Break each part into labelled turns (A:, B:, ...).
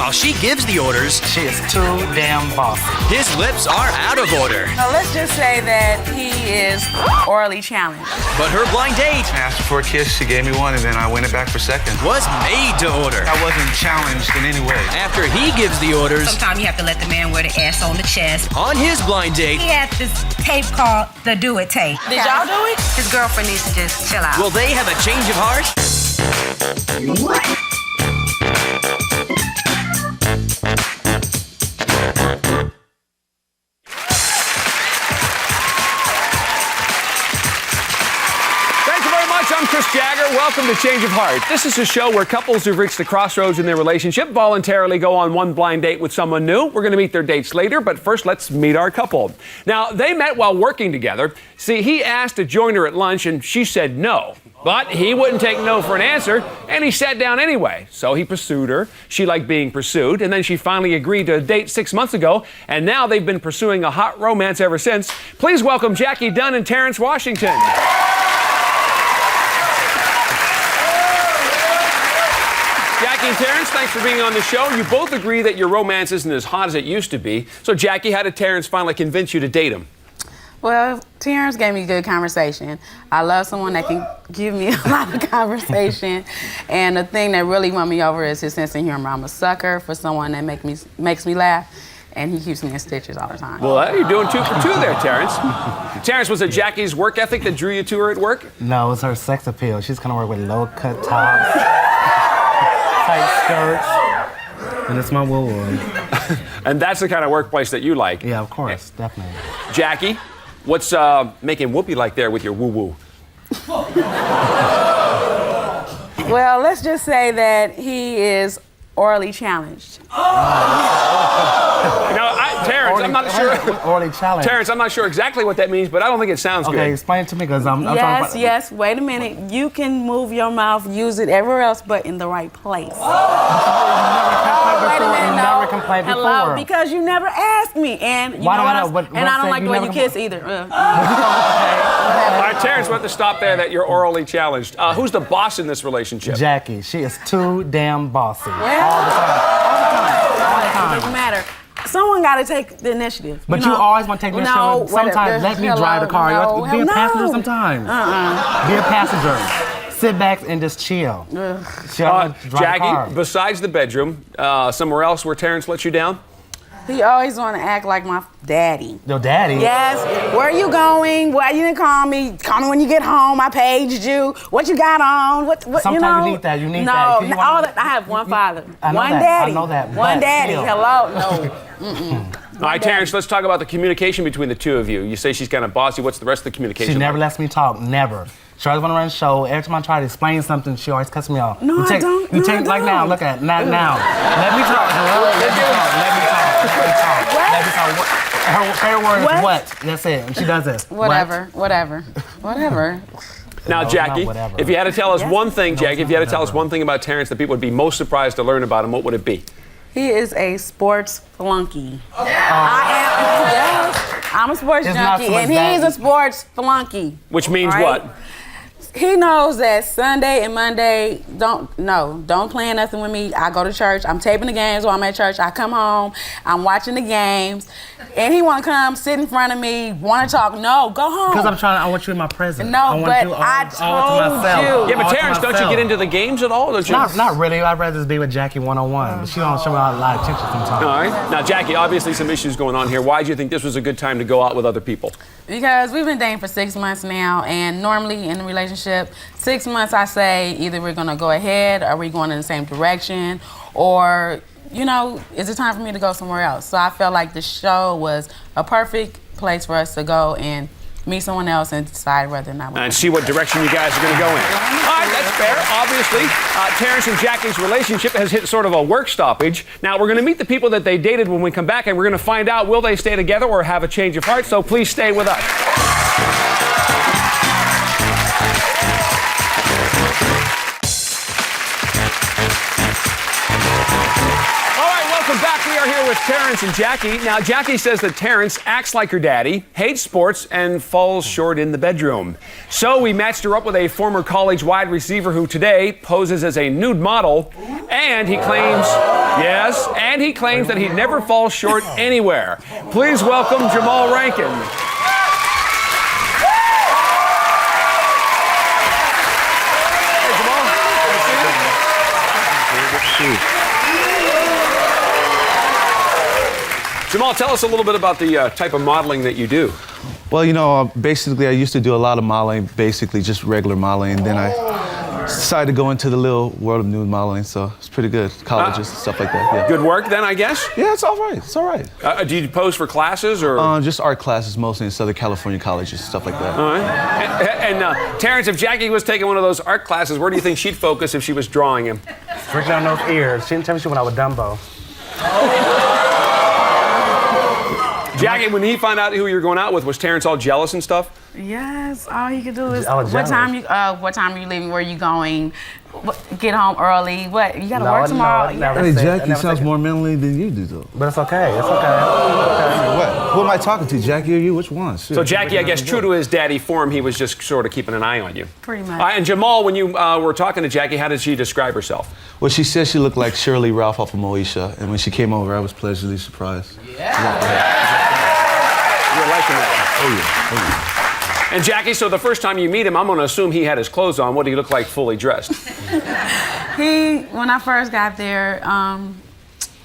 A: while she gives the orders,
B: She is too damn bossy.
A: his lips are out of order.
C: Let's just say that he is orally challenged.
A: But her blind date
D: I asked her for a kiss, she gave me one, and then I went it back for seconds.
A: was made to order.
D: I wasn't challenged in any way.
A: After he gives the orders,
E: Sometimes you have to let the man wear the ass on the chest.
A: on his blind date,
E: He has this tape called the Do It tape.
C: Did y'all do it?
E: His girlfriend needs to just chill out.
A: will they have a change of heart?
F: Thank you very much. I'm Chris Jagger. Welcome to Change of Heart. This is a show where couples who've reached a crossroads in their relationship voluntarily go on one blind date with someone new. We're going to meet their dates later, but first let's meet our couple. Now, they met while working together. See, he asked to join her at lunch and she said no. But he wouldn't take no for an answer, and he sat down anyway. So he pursued her. She liked being pursued, and then she finally agreed to a date 6 months ago, and now they've been pursuing a hot romance ever since. Please welcome Jackie Dunn and Terrence Washington. Jackie and Terrence, thanks for being on the show. You both agree that your romance isn't as hot as it used to be. So, Jackie, how did Terrence finally convince you to date him?
C: Well, Terrence gave me good conversation. I love someone that can give me a lot of conversation. And the thing that really won me over is his sense of humor. I'm a sucker for someone that makes me laugh, and he keeps me in stitches all the time.
F: Well, you're doing 2 for 2 there, Terrence. Terrence, was it Jackie's work ethic that drew you to her at work?
B: No, it's her sex appeal. She's gonna work with low-cut tops, tight skirts, and it's my woo-woo.
F: And that's the kind of workplace that you like.
B: Yeah, of course, definitely.
F: Jackie, what's making Whoopi like there with your woo-woo?
C: Well, let's just say that he is orally challenged.
F: Terrence, I'm not sure.
B: Orally challenged.
F: Terrence, I'm not sure exactly what that means, but I don't think it sounds
B: Okay,
F: good.
B: explain it to me, because I'm trying to...
C: Yes, wait a minute. You can move your mouth, use it everywhere else, but in the right place.
B: Wait a minute, never complained before.
C: Hello, because you never asked me, and you
B: Why
C: know
B: don't I
C: what
B: know?
C: else? And I don't like the way you kiss either.
F: All right, Terrence, we'll have to stop there that you're orally challenged. Who's the boss in this relationship?
B: Jackie, she is too damn bossy.
C: Well,
B: All the time.
C: it doesn't matter. Someone got to take the initiative.
B: But you always want to take the initiative.
C: No,
B: Sometimes let me drive the car. You have to be a passenger sometimes. Be a passenger. Sit back and just chill. Drive the car.
F: Jackie, besides the bedroom, somewhere else where Terrence lets you down?
C: He always want to act like my daddy.
B: Your daddy?
C: Yes. Where are you going? Why you didn't call me? Call me when you get home. I paged you. What you got on? What
B: Sometimes
C: you know?
B: you need that. You need
C: no,
B: that.
C: No, all that. I have one father.
B: I know
C: one
B: that.
C: daddy.
B: I know that,
C: One
B: but
C: daddy.
B: still.
C: Hello? No.
F: All right, Terrence, let's talk about the communication between the two of you. You say she's kind of bossy. What's the rest of the communication?
B: She never
F: like?
B: lets me talk. Never. She always want to run the show. Every time I try to explain something, she always cuts me off.
C: No,
B: you
C: I don't.
B: You
C: No,
B: take
C: I
B: like
C: don't.
B: now. Look at it. Not now. Let me talk. Hello. Let me talk. Let me talk. Let me talk. Let me talk. Her favorite word is what? That's it. And she does this.
C: Whatever.
F: Now, Jackie,
B: whatever.
F: if you had to tell us one thing, Jackie, if you had to tell us one thing about Terrence that people would be most surprised to learn about him, what would it be?
C: He is a sports flunky. I'm a sports
B: It's not
C: junkie,
B: so much
C: and he's
B: that.
C: a sports flunky.
F: Which means
C: Right?
F: what?
C: He knows that Sunday and Monday, don't plan nothing with me. I go to church. I'm taping the games while I'm at church. I come home. I'm watching the games. And he want to come sit in front of me, want to talk. No, go home.
B: Because I want you in my presence.
C: No,
B: I want
C: but
B: you all,
C: I
B: all to
C: told
B: myself.
C: you.
F: Yeah, but
B: All to
F: Terrence, don't you
B: myself.
F: get into the games at all? Don't you?
B: Not really. I'd rather just be with Jackie one-on-one. But she don't show me a lot of attention sometimes.
F: All right. Now, Jackie, obviously some issues going on here. Why do you think this was a good time to go out with other people?
C: Because we've been dating for 6 months now, and normally in a relationship, 6 months I say either we're gonna go ahead or we're going in the same direction, or is it time for me to go somewhere else? So I felt like the show was a perfect place for us to go and meet someone else and decide whether or not we're
F: And see what direction you guys are going to go in. All right, that's fair. Obviously, Terrence and Jackie's relationship has hit sort of a work stoppage. Now, we're going to meet the people that they dated when we come back, and we're going to find out, will they stay together or have a change of heart? So please stay with us. Welcome back. We are here with Terrence and Jackie. Now, Jackie says that Terrence acts like her daddy, hates sports, and falls short in the bedroom. So we matched her up with a former college wide receiver who today poses as a nude model, and he claims Yes, and he claims that he never falls short anywhere. Please welcome Jamal Rankin. Hey, Jamal. Jamal, tell us a little bit about the type of modeling that you do.
D: Well, you know, basically I used to do a lot of modeling, basically just regular modeling, and then I decided to go into the little world of nude modeling, so it's pretty good. Colleges and stuff like that, yeah.
F: Good work then, I guess?
D: Yeah, it's all right, it's all right.
F: Do you pose for classes or?
D: Just art classes, mostly in Southern California colleges, stuff like that.
F: All right. And Terrence, if Jackie was taking one of those art classes, where do you think she'd focus if she was drawing him?
B: Straight down those ears. She didn't tell me she went out with Dumbo.
C: Jackie, when he found out who you were going out with, was Terrence all jealous and stuff?
G: Yes, all he could do is,
B: I was
G: what
B: jealous.
G: time are you leaving? Where are you going? Get home early. What, you gotta work tomorrow?
B: No, never
H: Hey,
B: said- I
H: Jackie
B: never
H: sounds
B: said-
H: more manly than you do, though.
B: But it's okay, it's okay.
H: What? Who am I talking to, Jackie or you? Which one? Shit.
C: So Jackie, I guess, true to his daddy form, he was just sort of keeping an eye on you.
G: Pretty much.
C: And Jamal, when you were talking to Jackie, how did she describe herself?
H: Well, she said she looked like Shirley Ralph off of Moesha, and when she came over, I was pleasantly surprised.
C: You were liking that.
H: Oh, yeah. Oh, yeah.
C: And Jackie, so the first time you meet him, I'm going to assume he had his clothes on. What did he look like fully dressed?
G: When I first got there,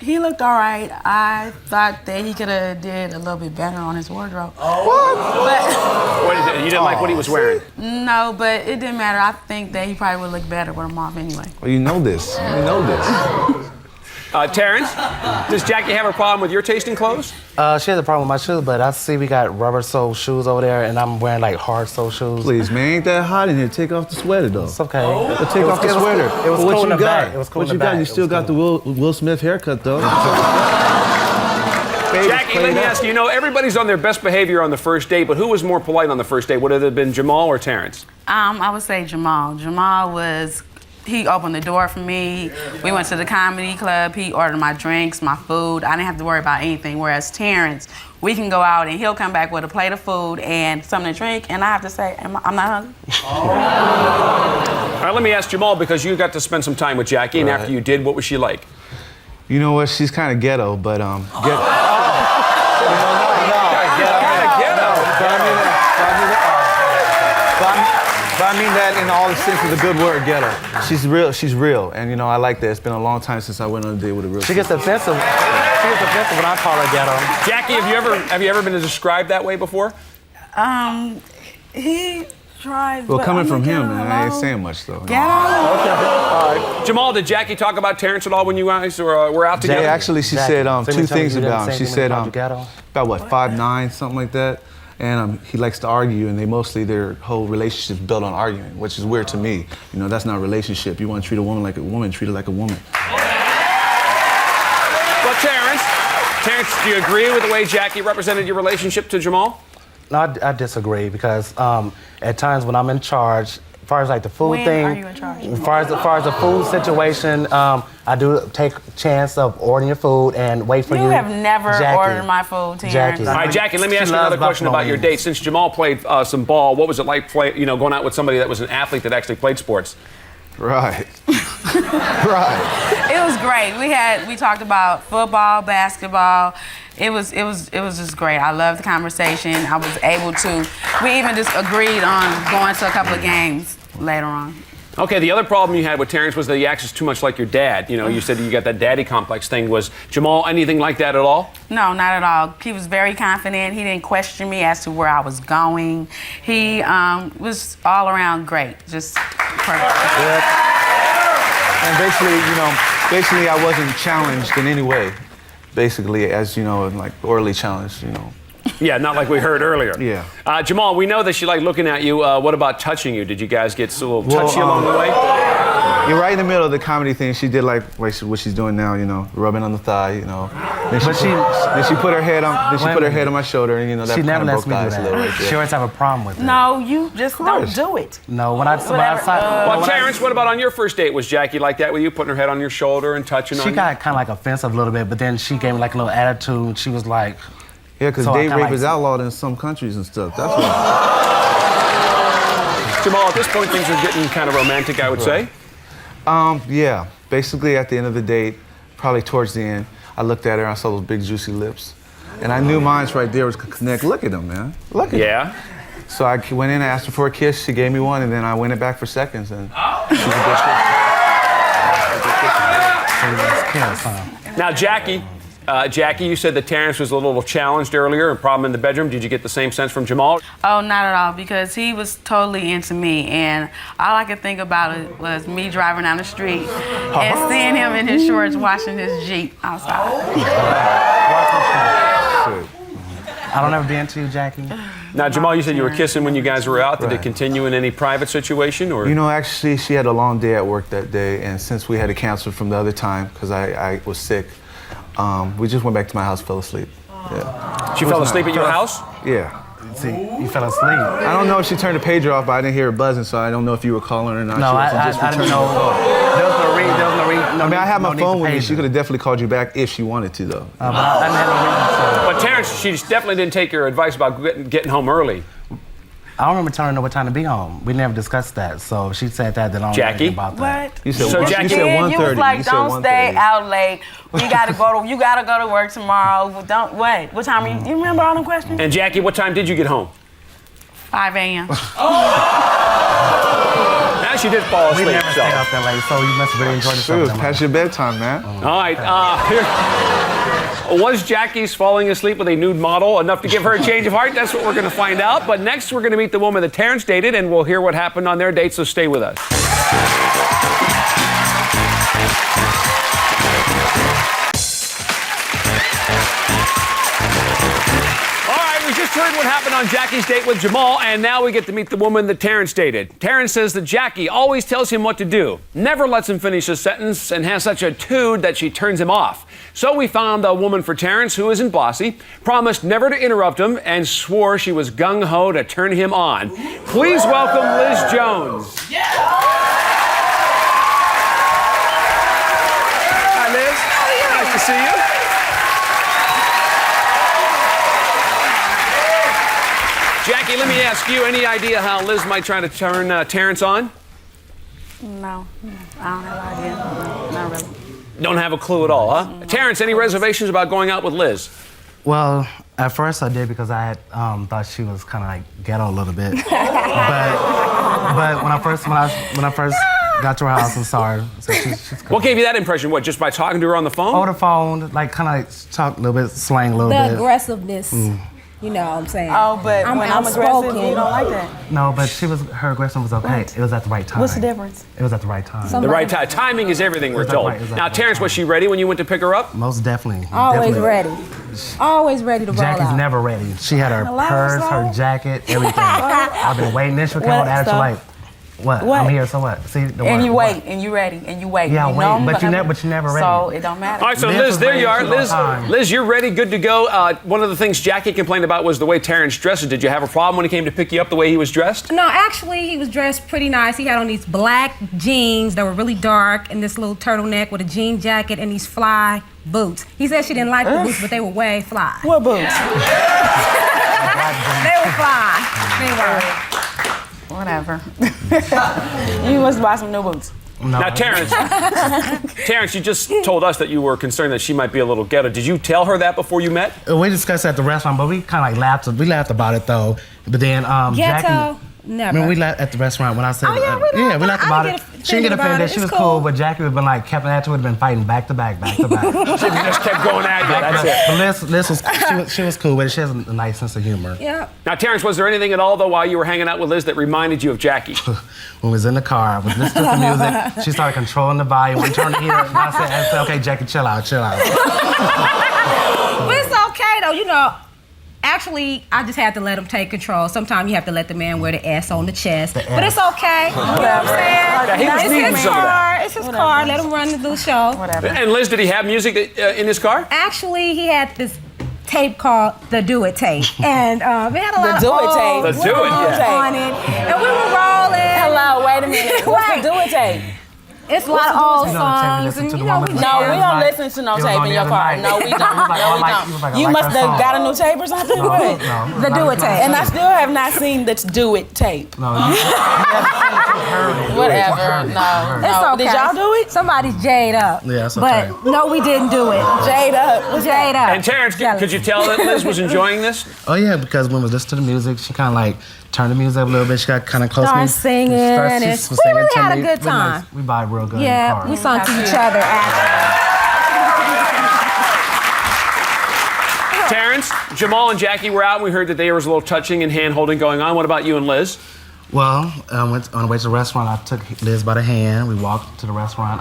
G: he looked all right. I thought that he could have did a little bit better on his wardrobe.
C: You didn't like what he was wearing?
G: No, but it didn't matter. I think that he probably would look better with them off anyway.
H: Well, you know this. You know this.
C: Terrence, does Jackie have a problem with your taste in clothes?
B: She has a problem with my shoes, but I see we got rubber sole shoes over there, and I'm wearing like hard sole shoes.
H: Please, man, ain't that hot in here. Take off the sweater, though.
B: It's okay.
H: But take off the sweater.
B: It was
H: But what
B: cool in
H: you
B: the
H: got?
B: back. It was cool
H: What
B: in
H: you
B: the
H: got?
B: back.
H: You
B: It
H: still
B: was
H: got the Will Smith haircut, though.
C: Jackie, let me ask you, everybody's on their best behavior on the first date, but who was more polite on the first date? Would it have been Jamal or Terrence?
G: I would say Jamal. He opened the door for me. We went to the comedy club. He ordered my drinks, my food. I didn't have to worry about anything. Whereas Terrence, we can go out and he'll come back with a plate of food and something to drink, and I have to say, I'm not hungry.
C: All right, let me ask Jamal, because you got to spend some time with Jackie, and after you did, what was she like?
H: You know what? She's kind of ghetto, but But I mean that in all the sense of the good word, ghetto. She's real, and I like that. It's been a long time since I went on a date with a real.
B: She gets offensive. She gets offensive when I call her ghetto.
C: Jackie, have you ever been described that way before?
G: He tried.
H: Well,
G: but
H: coming
G: I'm
H: from
G: gonna
H: him,
G: get
H: man, I ain't saying much though.
G: Ghetto.
C: Jamal, did Jackie talk about Terrence at all when you guys were out together?
H: Yeah, actually, she
B: Jackie,
H: said
B: so
H: two
B: you tell me
H: things
B: you didn't
H: about him.
B: say
H: She
B: anything
H: said
B: about you ghetto?
H: about what, 5'9", something like that. And he likes to argue, and their whole relationship's built on arguing, which is weird to me. That's not a relationship. You want to treat a woman like a woman, treat her like a woman.
C: Well, Terrence, do you agree with the way Jackie represented your relationship to Jamal?
B: No, I disagree because at times when I'm in charge, as far as like the food
G: When
B: thing,
G: are you in charge?
B: as far as the food situation, I do take a chance of ordering your food and wait for you.
G: You have never
B: Jackie.
G: ordered my food, Terrence.
B: Jackie.
C: All right, Jackie, let me
B: She
C: ask you
B: loves
C: another question
B: buffalo
C: about your
B: wings.
C: date. Since Jamal played some ball, what was it like going out with somebody that was an athlete that actually played sports?
H: Right. Right.
G: It was great. We talked about football, basketball. It was just great. I loved the conversation. I was able to. We even just agreed on going to a couple of games later on.
C: Okay, the other problem you had with Terrence was that he acts too much like your dad. You said you got that daddy complex thing. Was Jamal anything like that at all?
G: No, not at all. He was very confident. He didn't question me as to where I was going. He was all around great. Just perfect.
H: Yep. And basically, I wasn't challenged in any way. Basically, as like orally challenged,
C: Yeah, not like we heard earlier.
H: Yeah.
C: Jamal, we know that she liked looking at you. What about touching you? Did you guys get a little touchy along the way?
H: You're right in the middle of the comedy thing. She did like what she's doing now, rubbing on the thigh, Then she put her head on. Then she put her head on my shoulder, and that
B: She never
H: kinda
B: lets me
H: broke
B: do
H: the ice a little
B: that.
H: right
B: She
H: there.
B: always have a problem with it.
G: No, you just don't do it.
B: No, when
C: Well, Terrence, what about on your first date? Was Jackie like that with you, putting her head on your shoulder and touching on
B: she
C: you?
B: got kind of like offensive a little bit, but then she gave me like a little attitude. She was like,
H: Yeah, because
B: So I
H: date
B: kinda
H: rape is
B: like-
H: outlawed in some countries and stuff. That's what.
C: Jamal, at this point, things are getting kind of romantic, I would say.
H: Yeah. Basically, at the end of the date, probably towards the end, I looked at her, I saw those big juicy lips. And I knew mine's right there was gonna connect. Look at them, man. Look at them.
F: Yeah.
H: So I went in and asked her for a kiss. She gave me one, and then I went it back for seconds. And she's a good
F: Now, Jackie, you said that Terrence was a little challenged earlier, a problem in the bedroom. Did you get the same sense from Jamal?
G: Oh, not at all, because he was totally into me, and all I could think about it was me driving down the street and seeing him in his shorts washing his Jeep outside.
B: I don't ever be into you, Jackie.
F: Now, Jamal, you said you were kissing when you guys were out. Did it continue in any private situation, or?
H: You know, actually, she had a long day at work that day, and since we had to cancel from the other time because I was sick, we just went back to my house, fell asleep. Yeah.
F: She fell asleep at your house?
H: Yeah.
B: See, you fell asleep.
H: I don't know if she turned the pager off, but I didn't hear her buzzing, so I don't know if you were calling her or not.
B: No, I didn't know. There was no read.
H: I mean, I have my phone with me. She could have definitely called you back if she wanted to, though.
B: But I didn't have no reason.
F: But Terrence, she definitely didn't take your advice about getting home early.
B: I don't remember telling her what time to be home. We never discussed that. So she said that. Then I don't know anything about that.
G: What?
H: You said,
F: So, Jackie,
H: you said 1:30.
G: You was like,
H: You said
G: don't stay
H: 1:30.
G: out late. You gotta go to work tomorrow. Don't wait. What time are you remember all them questions?
F: And Jackie, what time did you get home?
G: 5 a.m.
F: Now she did fall
B: We
F: asleep.
B: never stayed out that late, so you must have really enjoyed
H: It
B: yourself.
H: was past your bedtime, man.
F: All right. Was Jackie's falling asleep with a nude model enough to give her a change of heart? That's what we're going to find out. But next, we're going to meet the woman that Terrence dated, and we'll hear what happened on their date, so stay with us. We just heard what happened on Jackie's date with Jamal, and now we get to meet the woman that Terrence dated. Terrence says that Jackie always tells him what to do, never lets him finish a sentence, and has such a attitude that she turns him off. So we found a woman for Terrence who isn't bossy, promised never to interrupt him, and swore she was gung-ho to turn him on. Please welcome Liz Jones. Hi, Liz. Nice to see you. Jackie, let me ask you, any idea how Liz might try to turn Terrence on?
G: No, I don't have an idea. No, not really.
F: Don't have a clue at all, huh? Terrence, any reservations about going out with Liz?
B: Well, at first I did because I had thought she was kind of like ghetto a little bit. but when I first got to her house and saw her, so she's cool.
F: What gave you that impression? What, just by talking to her on the phone?
B: Over the phone, like kind of like talk a little bit, slang a little
I: The
B: bit.
I: aggressiveness. You know what I'm saying?
G: Oh, but when I'm aggressive,
I: outspoken.
G: you don't like that.
B: No, but her aggression was okay. It was at the right time.
G: What's the difference?
B: It was at the right time.
F: The right time. Timing is everything, we're told. Now, Terrence, was she ready when you went to pick her up?
B: Most definitely.
I: Always
B: definitely.
I: ready. Always ready to roll
B: Jackie's
I: out.
B: never ready. She had her purse, her jacket, everything. I've been waiting. Then she'll come on attitude like, what?
G: What?
B: I'm here, so what? See, the
G: And
B: word,
G: you
B: what?
G: wait, and you ready, and you wait.
B: Yeah,
G: you
B: wait,
G: know
B: but you're never ready.
G: So it don't matter.
F: All right, so
B: Liz
F: Liz,
B: was
F: there
B: ready
F: you are.
B: for the time.
F: Liz, you're ready, good to go. One of the things Jackie complained about was the way Terrence dresses. Did you have a problem when he came to pick you up the way he was dressed?
I: No, actually, he was dressed pretty nice. He had on these black jeans that were really dark and this little turtleneck with a jean jacket and these fly boots. He said she didn't like the boots, but they were way fly.
G: What boots?
I: They were fly. They were.
G: Whatever. You must buy some new boots.
B: No.
F: Now, Terrence, you just told us that you were concerned that she might be a little ghetto. Did you tell her that before you met?
B: We discussed it at the restaurant, but we kind of like laughed. We laughed about it though. But then
I: Ghetto?
B: Jackie.
I: Never.
B: I mean, we laughed at the restaurant when I said,
I: Oh, yeah, we
B: we
I: laughed
B: laughed about
I: I
B: it.
I: didn't get
B: She didn't get
I: offended about
B: offended.
I: it.
B: She was
I: It's
B: cool,
I: cool.
B: but Jackie would have been like, kept at it, would have been fighting back to back.
F: She just kept going at you, that's it.
B: But she was cool with it. She has a nice sense of humor.
I: Yeah.
F: Now, Terrence, was there anything at all, though, while you were hanging out with Liz that reminded you of Jackie?
B: When we was in the car, I was listening to the music. She started controlling the volume. We turned the heater, and I said, okay, Jackie, chill out.
I: But it's okay, though. You know, actually, I just had to let him take control. Sometimes you have to let the man wear the S on the chest. But it's okay. You know what I'm saying?
F: he was
I: It's
F: needing
I: his
F: some of that.
I: car. It's his car. Let him run the show.
G: Whatever.
F: And Liz, did he have music in his car?
I: Actually, he had this tape called the Do It tape. And it had a lot of
G: Do It
I: old
G: tape?
F: The Do It,
I: songs
F: yeah.
I: on it. And we were rolling.
G: Hello, wait a minute. What's the Do It tape?
I: It's a lot of old songs, and you know, we
C: No, we don't listen to no tape in your car. No, we don't. No, we don't. You must have got a new tape or something? What?
I: The do it tape.
C: And I still have not seen the do it tape.
B: No, you heard it.
C: Whatever. No.
I: It's okay.
C: Did y'all do it?
I: Somebody's jayed up.
B: Yeah, that's okay.
I: But no, we didn't do it.
C: Jade up.
I: Jayed up.
F: And Terrence, could you tell that Liz was enjoying this?
B: Oh yeah, because when we listened to the music, she kind of like turned the music up a little bit. She got kind of close to me.
I: Started singing.
B: She
I: We
B: was singing
I: really
B: to
I: had a
B: me.
I: good
B: It was nice.
I: time.
B: We vibe real good
I: Yeah,
B: in the car.
I: we sung to each other after.
F: Terrence, Jamal and Jackie were out, and we heard that there was a little touching and hand-holding going on. What about you and Liz?
B: Well, went on the way to the restaurant. I took Liz by the hand. We walked to the restaurant.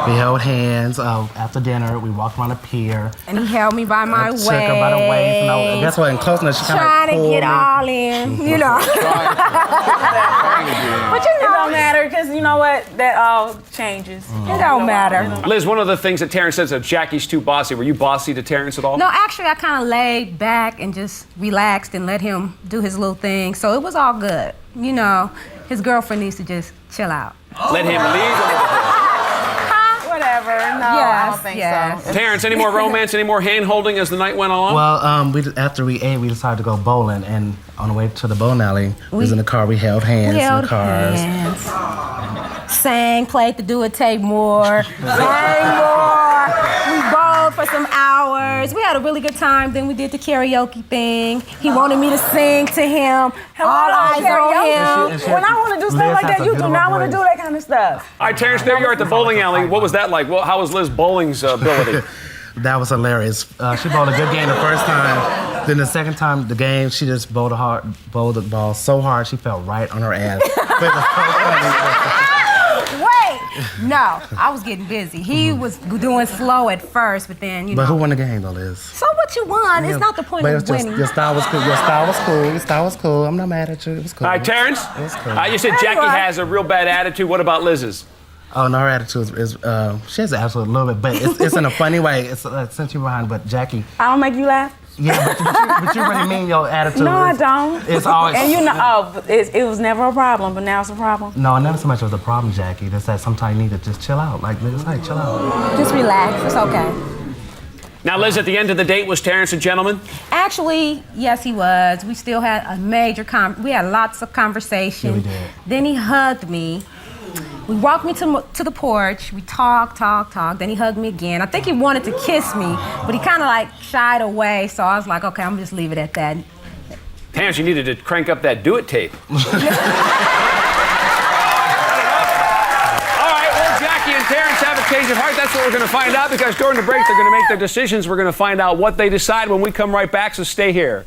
B: We held hands. After dinner, we walked around the pier.
I: And he held me by my waist.
B: Took her by the waist. And I guess what? In close enough, she kind of
I: Trying to
B: pulled
I: get
B: me.
I: all in, you know. But you
C: It
I: know,
C: don't matter because you know what? That all changes.
I: it don't matter.
F: Liz, one of the things that Terrence says that Jackie's too bossy. Were you bossy to Terrence at all?
I: No, actually, I kind of laid back and just relaxed and let him do his little thing. So it was all good. You know, his girlfriend needs to just chill out.
F: Let him lead.
C: Whatever. No, I don't think so.
F: Terrence, any more romance, any more hand-holding as the night went on?
B: Well, after we ate, we decided to go bowling. And on the way to the bowling alley, we was in the car. We held hands
I: We held
B: in the cars.
I: hands. Sang, played the do it tape more. Sang more. We bowled for some hours. We had a really good time. Then we did the karaoke thing. He wanted me to sing to him. All eyes on him.
C: When I want to do stuff like that, you do not want to do that kind of stuff.
F: All right, Terrence, there you are at the bowling alley. What was that like? Well, how was Liz bowling's ability?
B: That was hilarious. She bowled a good game the first time. Then the second time, the game, she just bowled the ball so hard, she fell right on her ass. But it was so funny.
I: Wait, no, I was getting busy. He was doing slow at first, but then, you know.
B: But who won the game, though, Liz?
I: So what you won? It's not the point
B: But
I: of
B: it's just,
I: winning.
B: your style was cool. Your style was cool. Your style was cool. I'm not mad at you. It was cool.
F: All right, Terrence,
B: It was cool.
F: you said Jackie has a real bad attitude. What about Liz's?
B: Oh, no, her attitude is she has an attitude a little bit, but it's in a funny way. It's since you're behind, but Jackie.
C: I don't make you laugh?
B: Yeah, but you really mean your attitude.
C: No, I don't.
B: It's always.
C: And you know, it was never a problem, but now it's a problem.
B: No, never so much was a problem, Jackie. It's that sometimes you need to just chill out. Like, niggas, like, chill out.
I: Just relax. It's okay.
F: Now, Liz, at the end of the date, was Terrence a gentleman?
I: Actually, yes, he was. We still had a major we had lots of conversation.
B: Yeah, we did.
I: Then he hugged me. We walked me to the porch. We talked. Then he hugged me again. I think he wanted to kiss me, but he kind of like shied away. So I was like, okay, I'm gonna just leave it at that.
F: Terrence, you needed to crank up that do-it tape. All right, well, Jackie and Terrence have a change of heart. That's what we're going to find out because during the break, they're going to make their decisions. We're going to find out what they decide when we come right back, so stay here.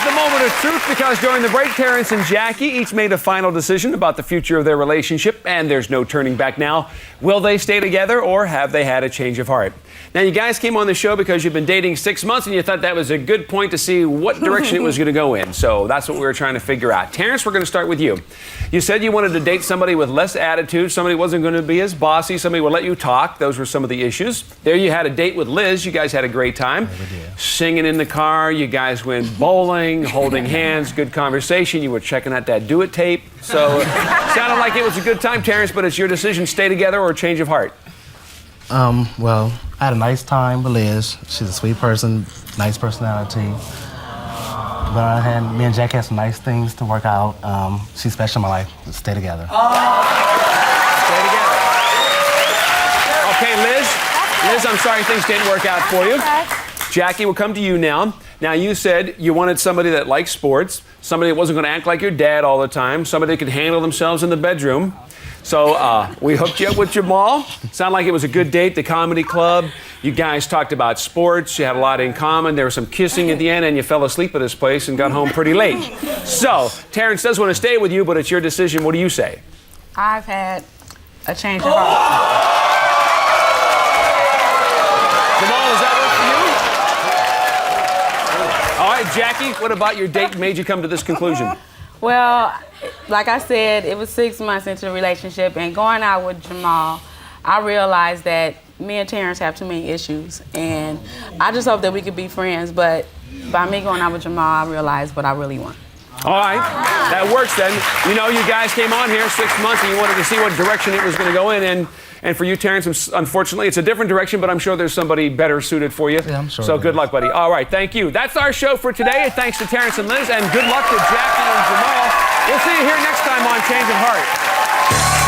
F: The moment of truth because during the break, Terrence and Jackie each made a final decision about the future of their relationship, and there's no turning back now. Will they stay together or have they had a change of heart? Now, you guys came on the show because you've been dating 6 months and you thought that was a good point to see what direction it was going to go in. So that's what we were trying to figure out. Terrence, we're going to start with you. You said you wanted to date somebody with less attitude, somebody who wasn't going to be as bossy, somebody who would let you talk. Those were some of the issues. There you had a date with Liz. You guys had a great time. Singing in the car. You guys went bowling, holding hands, good conversation. You were checking out that do-it tape. So sounded like it was a good time, Terrence, but it's your decision, stay together or change of heart?
B: Well, I had a nice time with Liz. She's a sweet person, nice personality. But on the other hand, me and Jackie had some nice things to work out. She's special in my life. Let's stay together.
F: Stay together. Okay, Liz, I'm sorry things didn't work out for you. Jackie, we'll come to you now. Now, you said you wanted somebody that liked sports, somebody that wasn't going to act like your dad all the time, somebody that could handle themselves in the bedroom. So we hooked you up with Jamal. Sounded like it was a good date, the comedy club. You guys talked about sports. You had a lot in common. There was some kissing at the end, and you fell asleep at his place and got home pretty late. So Terrence does want to stay with you, but it's your decision. What do you say?
C: I've had a change of heart.
F: Jamal, does that work for you? All right, Jackie, what about your date made you come to this conclusion?
C: Well, like I said, it was 6 months into the relationship, and going out with Jamal, I realized that me and Terrence have too many issues, and I just hope that we could be friends. But by me going out with Jamal, I realized what I really want.
F: All right, that works then. You know, you guys came on here 6 months and you wanted to see what direction it was going to go in, and for you, Terrence, unfortunately, it's a different direction, but I'm sure there's somebody better suited for you.
B: Yeah, I'm sure.
F: So good luck, buddy. All right, thank you. That's our show for today. Thanks to Terrence and Liz, and good luck to Jackie and Jamal. We'll see you here next time on Change of Heart.